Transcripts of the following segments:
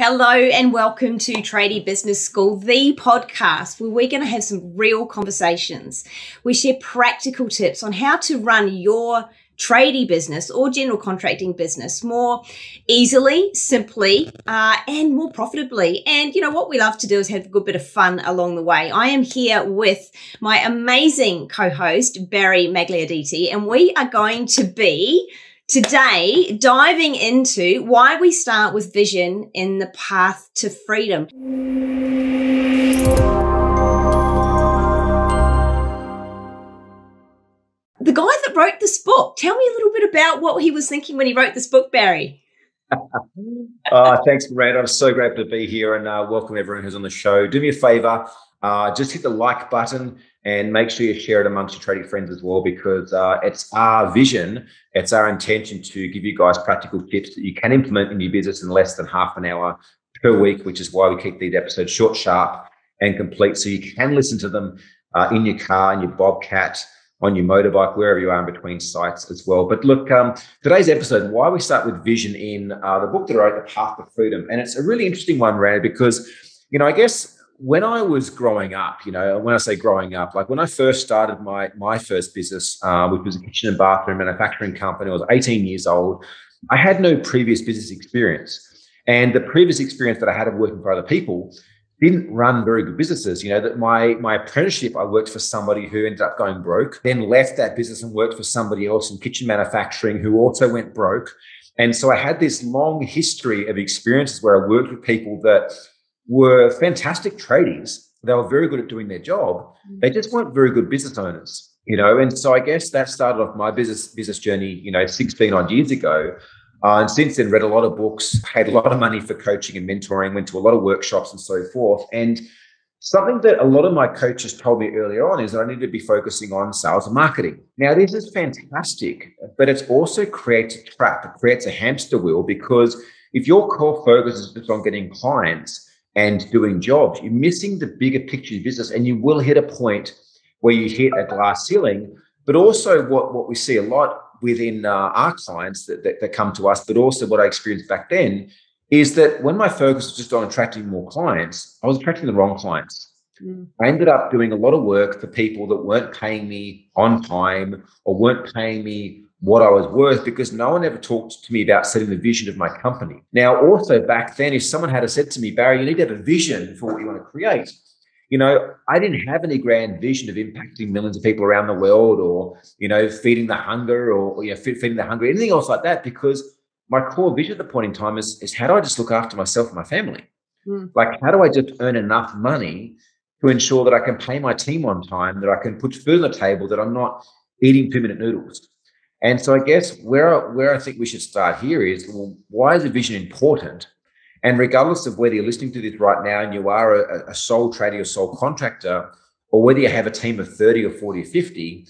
Hello and welcome to Tradie Business School, the podcast where we're going to have some real conversations. We share practical tips on how to run your tradie business or general contracting business more easily, simply, and more profitably. And you know what we love to do is have a good bit of fun along the way. I am here with my amazing co-host, Barry Magliarditi, and we are going to be today diving into why we start with vision in the path to freedom. The guy that wrote this book, tell me a little bit about what he was thinking when he wrote this book, Barry. Thanks, Miranda. I'm so grateful to be here and welcome everyone who's on the show. Do me a favor, just hit the like button and make sure you share it amongst your tradie friends as well, because it's our vision, it's our intention to give you guys practical tips that you can implement in your business in less than half an hour per week, which is why we keep these episodes short, sharp, and complete, so you can listen to them in your car, in your Bobcat, on your motorbike, wherever you are in between sites as well. But look, today's episode, why we start with vision in the book that I wrote, The Path to Freedom. And it's a really interesting one, Miranda, because, I guess when I was growing up, when I say growing up, like when I first started my first business, which was a kitchen and bathroom manufacturing company, I was 18 years old. I had no previous business experience. And the previous experience that I had of working for other people didn't run very good businesses. That my apprenticeship, I worked for somebody who ended up going broke, then left that business and worked for somebody else in kitchen manufacturing who also went broke. And so I had this long history of experiences where I worked with people that were fantastic tradies. They were very good at doing their job. They just weren't very good business owners, And so I guess that started off my business journey, 16 odd years ago. And since then, read a lot of books, paid a lot of money for coaching and mentoring, went to a lot of workshops and so forth. And something that a lot of my coaches told me earlier on is that I need to be focusing on sales and marketing. Now, this is fantastic, but it also creates a trap. It creates a hamster wheel, because if your core focus is just on getting clients and doing jobs, you're missing the bigger picture of your business, and you will hit a point where you hit a glass ceiling. But also what we see a lot within our clients that come to us, but also what I experienced back then, is that when my focus was just on attracting more clients, I was attracting the wrong clients. I ended up doing a lot of work for people that weren't paying me on time or weren't paying me what I was worth, because no one ever talked to me about setting the vision of my company. Now, also back then, if someone had said to me, Barry, you need to have a vision for what you want to create, I didn't have any grand vision of impacting millions of people around the world, or, feeding the hunger, or feeding the hungry, anything else like that, because my core vision at the point in time is how do I just look after myself and my family? Like, how do I just earn enough money to ensure that I can pay my team on time, that I can put food on the table, that I'm not eating 2-minute noodles? And so I guess where I think we should start here is, well, why is a vision important? And regardless of whether you're listening to this right now and you are a sole tradie or sole contractor, or whether you have a team of 30 or 40 or 50,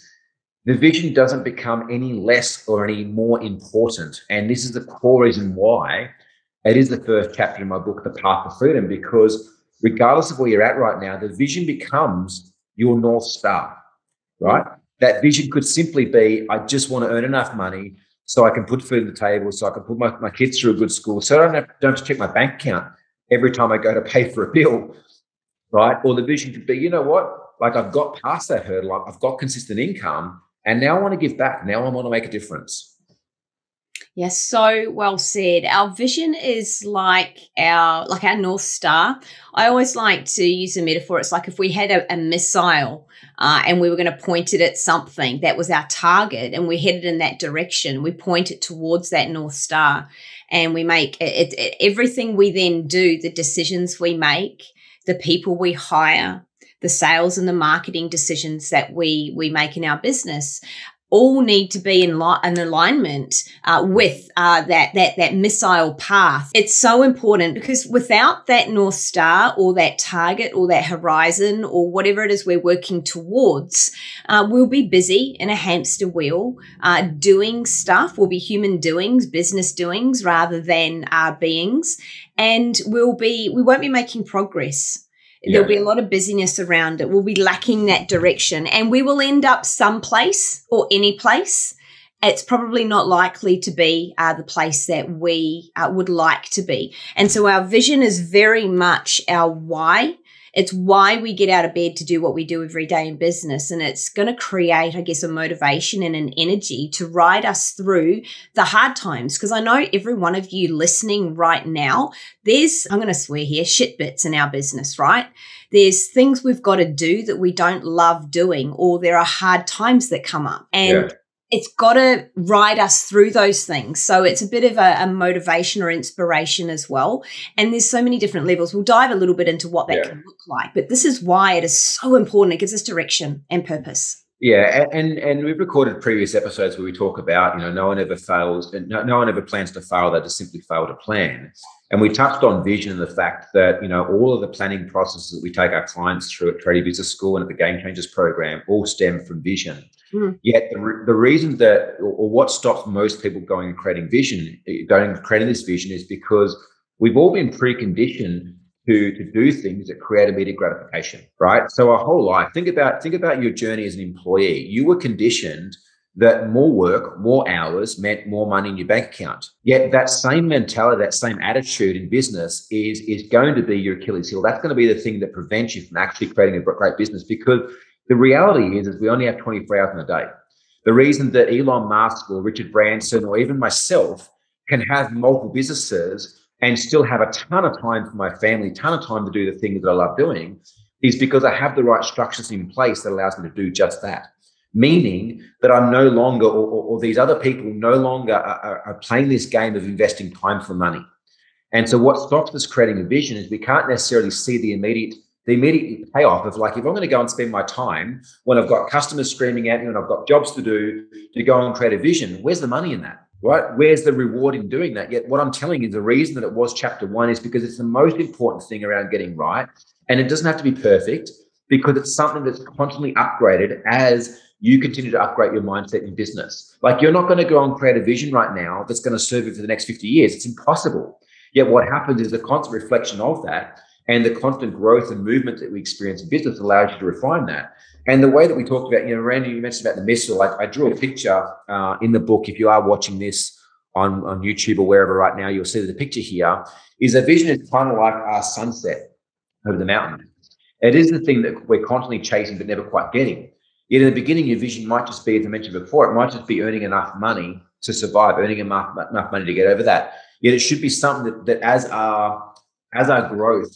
the vision doesn't become any less or any more important. And this is the core reason why it is the first chapter in my book, The Path to Freedom, because regardless of where you're at right now, the vision becomes your North Star, right? That vision could simply be, I just want to earn enough money so I can put food on the table, so I can put my kids through a good school, so I don't have to check my bank account every time I go to pay for a bill, right? Or the vision could be, you know what? Like, I've got past that hurdle. I've got consistent income, and now I want to give back. Now I want to make a difference. Yes, so well said. Our vision is like our North Star. I always like to use a metaphor. It's like if we had a missile and we were going to point it at something that was our target, and we headed in that direction. We point it towards that North Star, and we make it everything we then do, the decisions we make, the people we hire, the sales and the marketing decisions that we make in our business, all need to be in alignment with that missile path. It's so important, because without that North Star or that target or that horizon or whatever it is we're working towards, we'll be busy in a hamster wheel doing stuff. We'll be human doings, business doings, rather than beings, and we won't be making progress. There'll be a lot of busyness around it. We'll be lacking that direction, and we will end up someplace or any place, it's probably not likely to be the place that we would like to be. And so our vision is very much our why. It's why we get out of bed to do what we do every day in business. And it's going to create, I guess, a motivation and an energy to ride us through the hard times. Because I know every one of you listening right now, there's, I'm going to swear here, shit bits in our business, right? There's things we've got to do that we don't love doing, or there are hard times that come up. And it's got to ride us through those things. So it's a bit of a motivation or inspiration as well. And there's so many different levels. We'll dive a little bit into what that can look like. But this is why it is so important. It gives us direction and purpose. Yeah, and we've recorded previous episodes where we talk about, no one ever fails, and no one ever plans to fail. They just simply fail to plan. And we touched on vision and the fact that, all of the planning processes that we take our clients through at Tradie Business School and at the Game Changers program all stem from vision. Yet the reason that, or what stops most people going and creating this vision is because we've all been preconditioned to do things that create immediate gratification, right? So our whole life, think about your journey as an employee. You were conditioned that more work, more hours meant more money in your bank account. Yet that same mentality, that same attitude in business is going to be your Achilles heel. That's going to be the thing that prevents you from actually creating a great business, because the reality is we only have 24 hours in a day. The reason that Elon Musk or Richard Branson or even myself can have multiple businesses and still have a ton of time for my family, a ton of time to do the things that I love doing, is because I have the right structures in place that allows me to do just that. Meaning that I'm no longer, or these other people no longer are playing this game of investing time for money. And so what stops us creating a vision is we can't necessarily see the immediate payoff of, like, if I'm going to go and spend my time when I've got customers screaming at me and I've got jobs to do to go and create a vision, where's the money in that, right? Where's the reward in doing that? Yet what I'm telling you, the reason that it was chapter 1 is because it's the most important thing around getting right. And it doesn't have to be perfect, because it's something that's constantly upgraded as you continue to upgrade your mindset in business. Like, you're not going to go and create a vision right now that's going to serve you for the next 50 years. It's impossible. Yet what happens is the constant reflection of that and the constant growth and movement that we experience in business allows you to refine that. And the way that we talked about, Miranda, you mentioned about the missile. Like, I drew a picture in the book. If you are watching this on YouTube or wherever right now, you'll see that the picture here is a vision is kind of like our sunset over the mountain. It is the thing that we're constantly chasing but never quite getting. Yet in the beginning, your vision might just be, as I mentioned before, it might just be earning enough money to survive, earning enough money to get over that. Yet it should be something that as our growth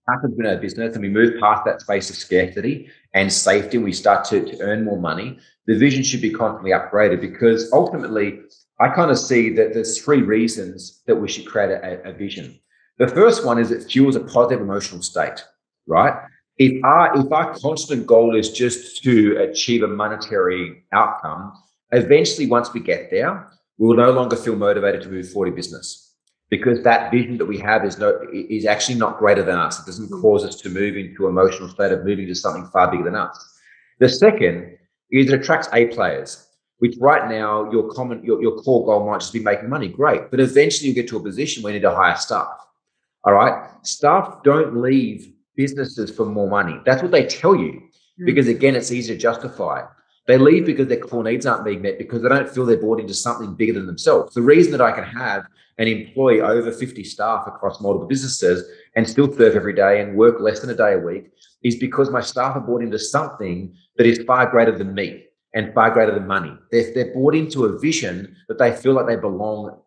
happens in our business and we move past that space of scarcity and safety and we start to earn more money, the vision should be constantly upgraded, because ultimately I kind of see that there's 3 reasons that we should create a vision. The first one is it fuels a positive emotional state, right? If our constant goal is just to achieve a monetary outcome, eventually once we get there, we will no longer feel motivated to move forward in business, because that vision that we have is actually not greater than us. It doesn't cause us to move into an emotional state of moving to something far bigger than us. The second is it attracts A players, which right now your core goal might just be making money. Great. But eventually you get to a position where you need to hire staff. All right. Staff don't leave businesses for more money. That's what they tell you, because again, it's easy to justify. They leave because their core needs aren't being met, because they don't feel they're bought into something bigger than themselves. The reason that I can have and employ over 50 staff across multiple businesses and still serve every day and work less than a day a week is because my staff are bought into something that is far greater than me and far greater than money. They're bought into a vision that they feel like they belong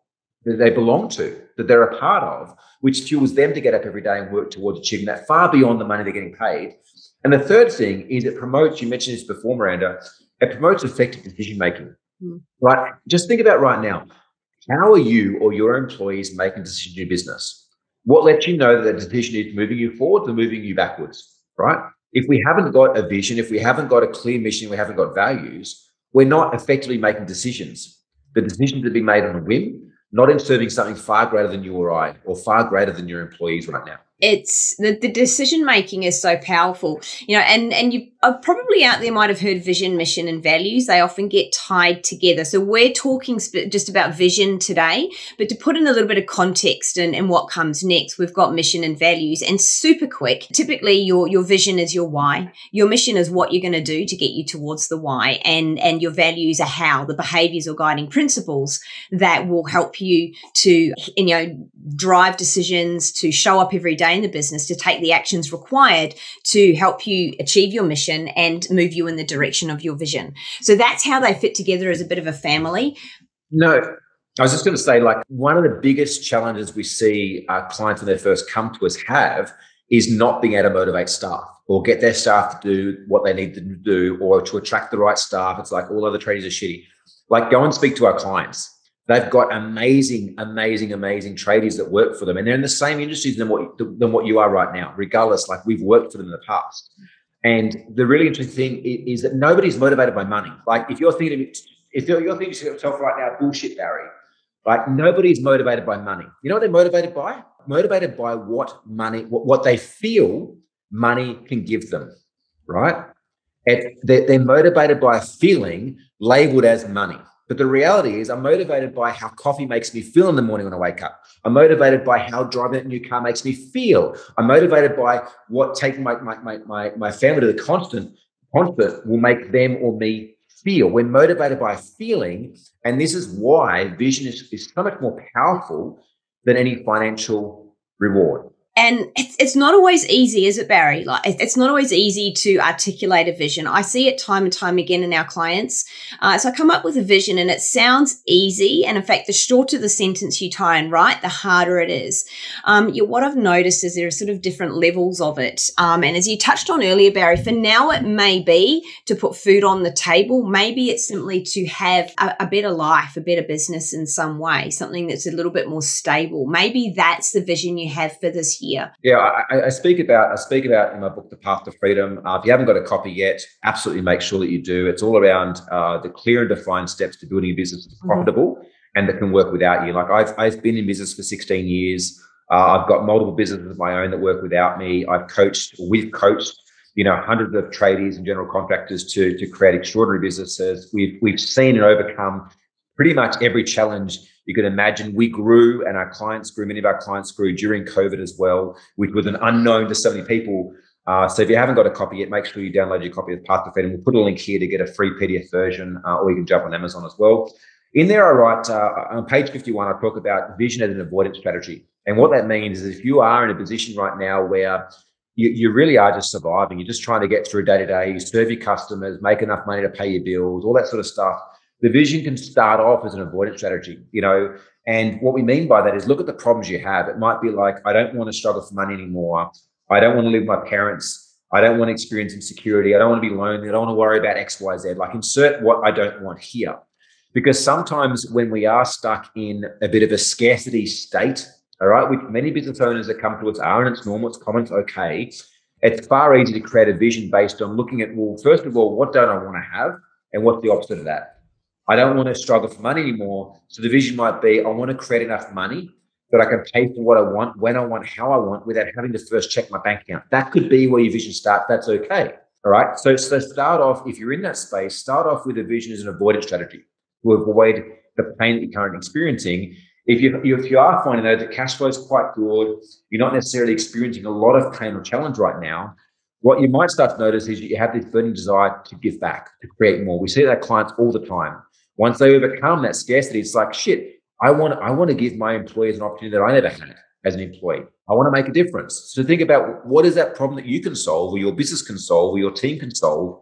to, that they're a part of, which fuels them to get up every day and work towards achieving that far beyond the money they're getting paid. And the third thing is it promotes, you mentioned this before, Miranda, it promotes effective decision-making, right? Just think about right now, how are you or your employees making decisions in your business? What lets you know that the decision is moving you forward or moving you backwards, right? If we haven't got a vision, if we haven't got a clear mission, we haven't got values, we're not effectively making decisions. The decisions are being made on a whim, not in serving something far greater than you or I, or far greater than your employees right now. It's the decision making is so powerful, and you are probably out there might have heard vision, mission, and values. They often get tied together. So we're talking just about vision today, but to put in a little bit of context and what comes next, we've got mission and values. And super quick, typically your vision is your why. Your mission is what you're going to do to get you towards the why, and your values are how, the behaviors or guiding principles that will help you to drive decisions, to show up every day in the business, to take the actions required to help you achieve your mission and move you in the direction of your vision. So that's how they fit together as a bit of a family. No, I was just going to say, like, one of the biggest challenges we see our clients when they first come to us have is not being able to motivate staff or get their staff to do what they need to do or to attract the right staff. It's like all other tradies are shitty. Like, go and speak to our clients. They've got amazing tradies that work for them, and they're in the same industries than what you are right now. Regardless, like, we've worked for them in the past. And the really interesting thing is that nobody's motivated by money. Like, if you're thinking to yourself right now, bullshit, Barry. Like, nobody's motivated by money. You know what they're motivated by? Motivated by what they feel money can give them, right? They're motivated by a feeling labeled as money. But the reality is, I'm motivated by how coffee makes me feel in the morning when I wake up. I'm motivated by how driving that new car makes me feel. I'm motivated by what taking my family to the concert will make them or me feel. We're motivated by a feeling, and this is why vision is so much more powerful than any financial reward. And it's not always easy, is it, Barry? Like, it's not always easy to articulate a vision. I see it time and time again in our clients. So I come up with a vision and it sounds easy. And in fact, the shorter the sentence you tie and write, the harder it is. What I've noticed is there are sort of different levels of it. And as you touched on earlier, Barry, for now it may be to put food on the table. Maybe it's simply to have a better life, a better business in some way, something that's a little bit more stable. Maybe that's the vision you have for this year. Yeah, I speak about in my book, The Path to Freedom. If you haven't got a copy yet, absolutely make sure that you do. It's all around the clear and defined steps to building a business that's profitable and that can work without you. Like, I've been in business for 16 years. I've got multiple businesses of my own that work without me. We've coached, hundreds of tradies and general contractors to create extraordinary businesses. We've seen and overcome pretty much every challenge you can imagine. We grew, and our clients grew. Many of our clients grew during COVID as well, which was an unknown to so many people. So if you haven't got a copy yet, make sure you download your copy of Path to Freedom. We'll put a link here to get a free PDF version, or you can jump on Amazon as well. In there, I write on page 51, I talk about vision as an avoidance strategy. And what that means is, if you are in a position right now where you really are just surviving, you're just trying to get through day to day, you serve your customers, make enough money to pay your bills, all that sort of stuff, the vision can start off as an avoidance strategy, and what we mean by that is, look at the problems you have. It might be like, I don't want to struggle for money anymore. I don't want to live with my parents. I don't want to experience insecurity. I don't want to be lonely. I don't want to worry about X, Y, Z. Like, insert what I don't want here. Because sometimes when we are stuck in a bit of a scarcity state, all right, which many business owners that come to us are, and it's normal, it's common, it's okay. It's far easier to create a vision based on looking at, well, first of all, what don't I want to have? And what's the opposite of that? I don't want to struggle for money anymore. So the vision might be, I want to create enough money that I can pay for what I want, when I want, how I want, without having to first check my bank account. That could be where your vision starts. That's okay. All right. So start off, if you're in that space, start off with a vision as an avoidance strategy to avoid the pain that you're currently experiencing. If you are finding though that cash flow is quite good, you're not necessarily experiencing a lot of pain or challenge right now, what you might start to notice is you have this burning desire to give back, to create more. We see that clients all the time. Once they overcome that scarcity, it's like, shit, I want to give my employees an opportunity that I never had as an employee. I want to make a difference. So think about, what is that problem that you can solve, or your business can solve, or your team can solve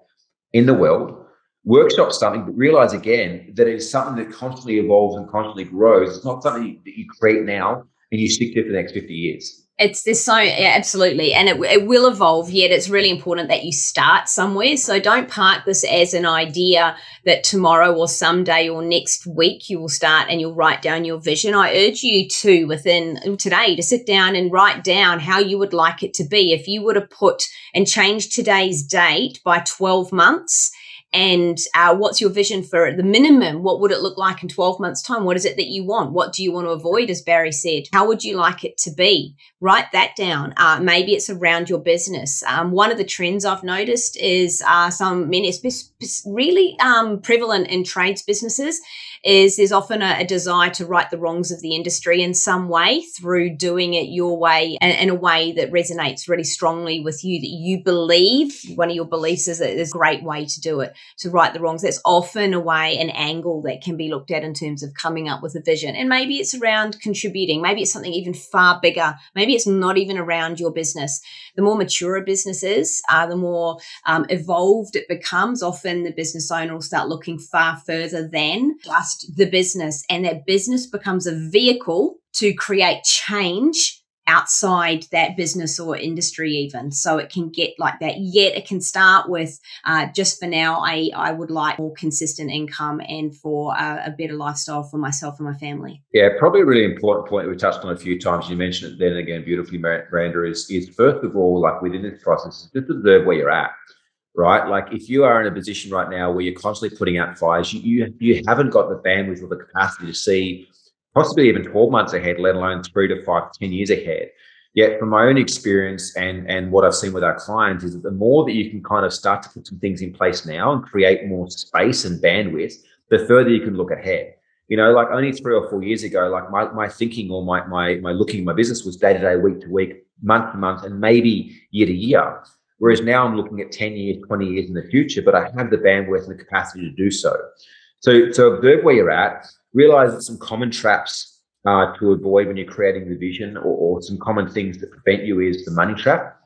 in the world. Workshop something, but realize again that it is something that constantly evolves and constantly grows. It's not something that you create now and you stick to for the next 50 years. Absolutely. And it will evolve, yet it's really important that you start somewhere. So don't park this as an idea that tomorrow or someday or next week you will start and you'll write down your vision. I urge you to, within today, to sit down and write down how you would like it to be. If you were to put and change today's date by 12 months, and what's your vision for the minimum? What would it look like in 12 months' time? What is it that you want? What do you want to avoid, as Barry said? How would you like it to be? Write that down. Maybe it's around your business. One of the trends I've noticed is it's really prevalent in trades businesses, is there's often a desire to right the wrongs of the industry in some way through doing it your way and in a way that resonates really strongly with you, that you believe. One of your beliefs is that there's a great way to do it, to right the wrongs. That's often a way, an angle that can be looked at in terms of coming up with a vision. And maybe it's around contributing. Maybe it's something even far bigger. Maybe it's not even around your business. The more mature a business is, the more evolved it becomes. Often the business owner will start looking far further than just the business, and that business becomes a vehicle to create change outside that business or industry even. So it can get like that. Yet it can start with, just for now, I would like more consistent income and for a better lifestyle for myself and my family. Yeah, probably a really important point that we touched on a few times. You mentioned it then again beautifully, Miranda, is first of all, like within this process, just observe where you're at. Right? Like if you are in a position right now where you're constantly putting out fires, you haven't got the bandwidth or the capacity to see possibly even 12 months ahead, let alone 3 to 5, 10 years ahead. Yet from my own experience and what I've seen with our clients is that the more that you can kind of start to put some things in place now and create more space and bandwidth, the further you can look ahead. You know, like only 3 or 4 years ago, like my thinking or my looking at my business was day to day, week to week, month to month, and maybe year to year. Whereas now I'm looking at 10 years, 20 years in the future, but I have the bandwidth and the capacity to do so. So observe where you're at, realize that some common traps to avoid when you're creating the vision, or some common things that prevent you is the money trap,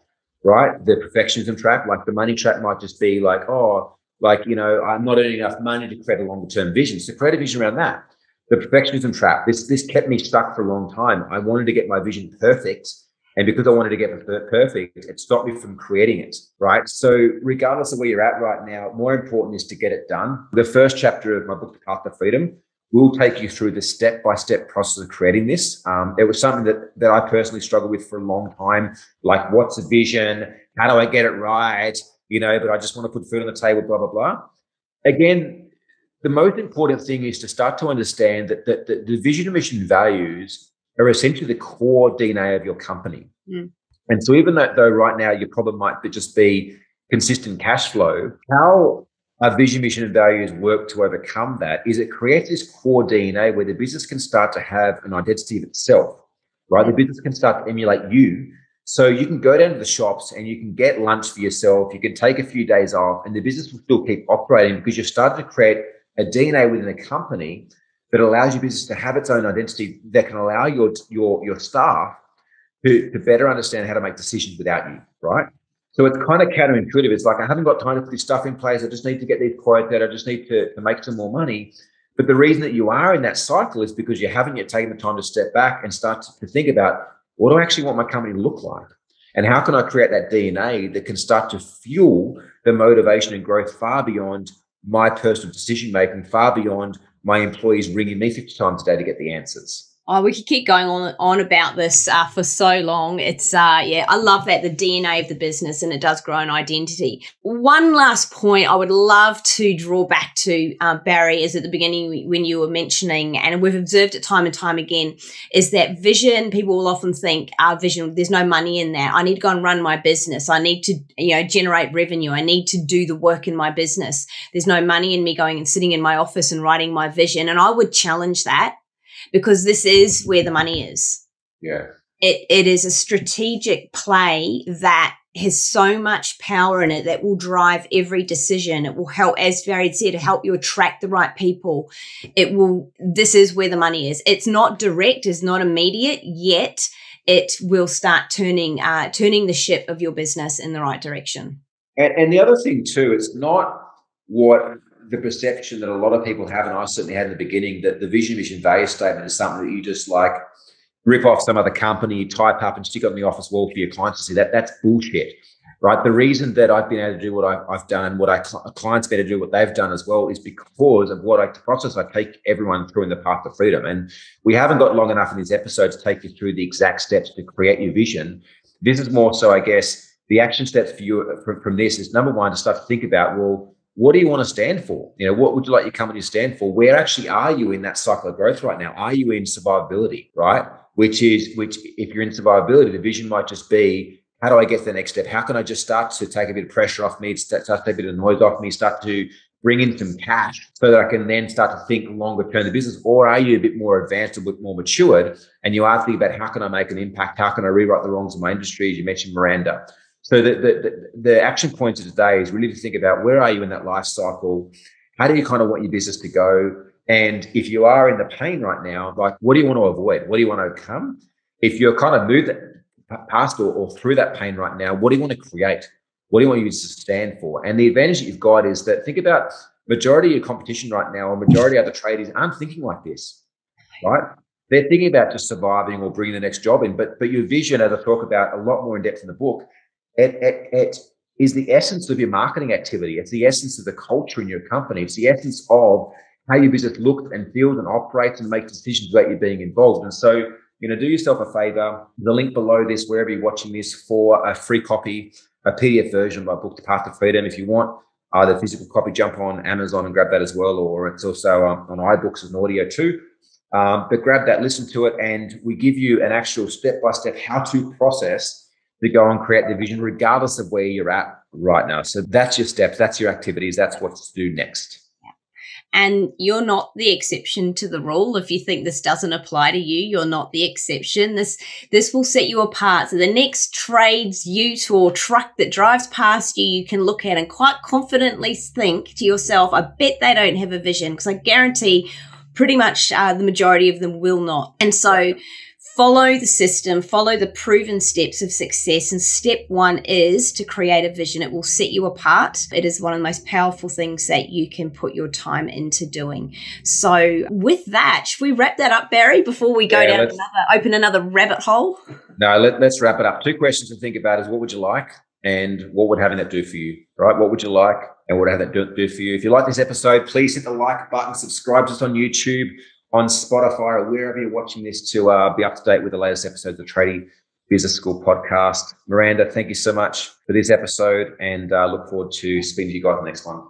right? The perfectionism trap. Like the money trap might just be like, oh, like, you know, I'm not earning enough money to create a longer term vision. So create a vision around that. The perfectionism trap, this kept me stuck for a long time. I wanted to get my vision perfect. And because I wanted to get it perfect, it stopped me from creating it, right? So regardless of where you're at right now, more important is to get it done. The first chapter of my book, The Path to Freedom, will take you through the step-by-step process of creating this. It was something that I personally struggled with for a long time. Like, what's a vision? How do I get it right? You know, but I just want to put food on the table, blah, blah, blah. Again, the most important thing is to start to understand that the vision and mission values are essentially the core DNA of your company. Mm. And so even though right now your problem might just be consistent cash flow, how our vision, mission, and values work to overcome that is it creates this core DNA where the business can start to have an identity of itself, right? The business can start to emulate you. So you can go down to the shops and you can get lunch for yourself. You can take a few days off and the business will still keep operating because you've started to create a DNA within a company that allows your business to have its own identity that can allow your staff to better understand how to make decisions without you, right? So it's kind of counterintuitive. It's like, I haven't got time to put this stuff in place. I just need to get these quotes out. I just need to make some more money. But the reason that you are in that cycle is because you haven't yet taken the time to step back and start to think about, what do I actually want my company to look like? And how can I create that DNA that can start to fuel the motivation and growth far beyond my personal decision-making, far beyond my employees ringing me 50 times a day to get the answers? Oh, we could keep going on about this for so long. It's, I love that, the DNA of the business, and it does grow an identity. One last point I would love to draw back to, Barry, is at the beginning when you were mentioning, and we've observed it time and time again, is that vision. People will often think, vision, there's no money in that. I need to go and run my business. I need to, generate revenue. I need to do the work in my business. There's no money in me going and sitting in my office and writing my vision. And I would challenge that, because this is where the money is. Yeah. It is a strategic play that has so much power in it that will drive every decision. It will help, as Barry said, help you attract the right people. This is where the money is. It's not direct, it's not immediate, yet it will start turning the ship of your business in the right direction. And the other thing too, it's not what the perception that a lot of people have, and I certainly had in the beginning, that the vision, mission, value statement is something that you just like rip off some other company, type up and stick on the office wall for your clients to see. That's bullshit, right? The reason that I've been able to do what I've done and what our clients better do what they've done as well is because of the process I take everyone through in the Path to Freedom. And we haven't got long enough in these episodes to take you through the exact steps to create your vision. This is more so, I guess, the action steps for you from this is, number one, to start to think about, well, what do you want to stand for? What would you like your company to stand for? Where actually are you in that cycle of growth right now? Are you in survivability, right? which if you're in survivability, the vision might just be, how do I get to the next step? How can I just start to take a bit of pressure off me, start to take a bit of noise off me, start to bring in some cash so that I can then start to think longer term in the business? Or are you a bit more advanced, a bit more matured, and you are thinking about, how can I make an impact? How can I rewrite the wrongs of my industry? As you mentioned, Miranda. So the action point of today is really to think about, where are you in that life cycle? How do you kind of want your business to go? And if you are in the pain right now, like, what do you want to avoid? What do you want to overcome? If you're kind of moved past or through that pain right now, what do you want to create? What do you want you to stand for? And the advantage that you've got is that, think about majority of your competition right now, or majority of the tradies aren't thinking like this, right? They're thinking about just surviving or bringing the next job in. But your vision, as I talk about a lot more in depth in the book, it is the essence of your marketing activity. It's the essence of the culture in your company. It's the essence of how your business looks and feels and operates and makes decisions about you being involved. And so, do yourself a favor. The link below this, wherever you're watching this, for a free copy, a PDF version of my book, The Path to Freedom. If you want the physical copy, jump on Amazon and grab that as well, or it's also on iBooks as an audio too. But grab that, listen to it, and we give you an actual step-by-step how-to process to go and create the vision, regardless of where you're at right now. So that's your steps, that's your activities, that's what to do next. And you're not the exception to the rule. If you think this doesn't apply to you, you're not the exception. This will set you apart. So the next trades ute or truck that drives past you, you can look at and quite confidently think to yourself, I bet they don't have a vision, because I guarantee pretty much the majority of them will not. And so follow the system, follow the proven steps of success. And step one is to create a vision. It will set you apart. It is one of the most powerful things that you can put your time into doing. So with that, should we wrap that up, Barry, before we go down open another rabbit hole? No, let's wrap it up. 2 questions to think about is, what would you like, and what would having that do for you, right? What would you like, and what would having that do for you? If you like this episode, please hit the like button, subscribe to us on YouTube, on Spotify, or wherever you're watching this, to be up to date with the latest episodes of the Tradie Business School podcast. Miranda, thank you so much for this episode, and look forward to speaking to you guys on the next one.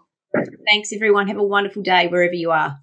Thanks, everyone. Have a wonderful day wherever you are.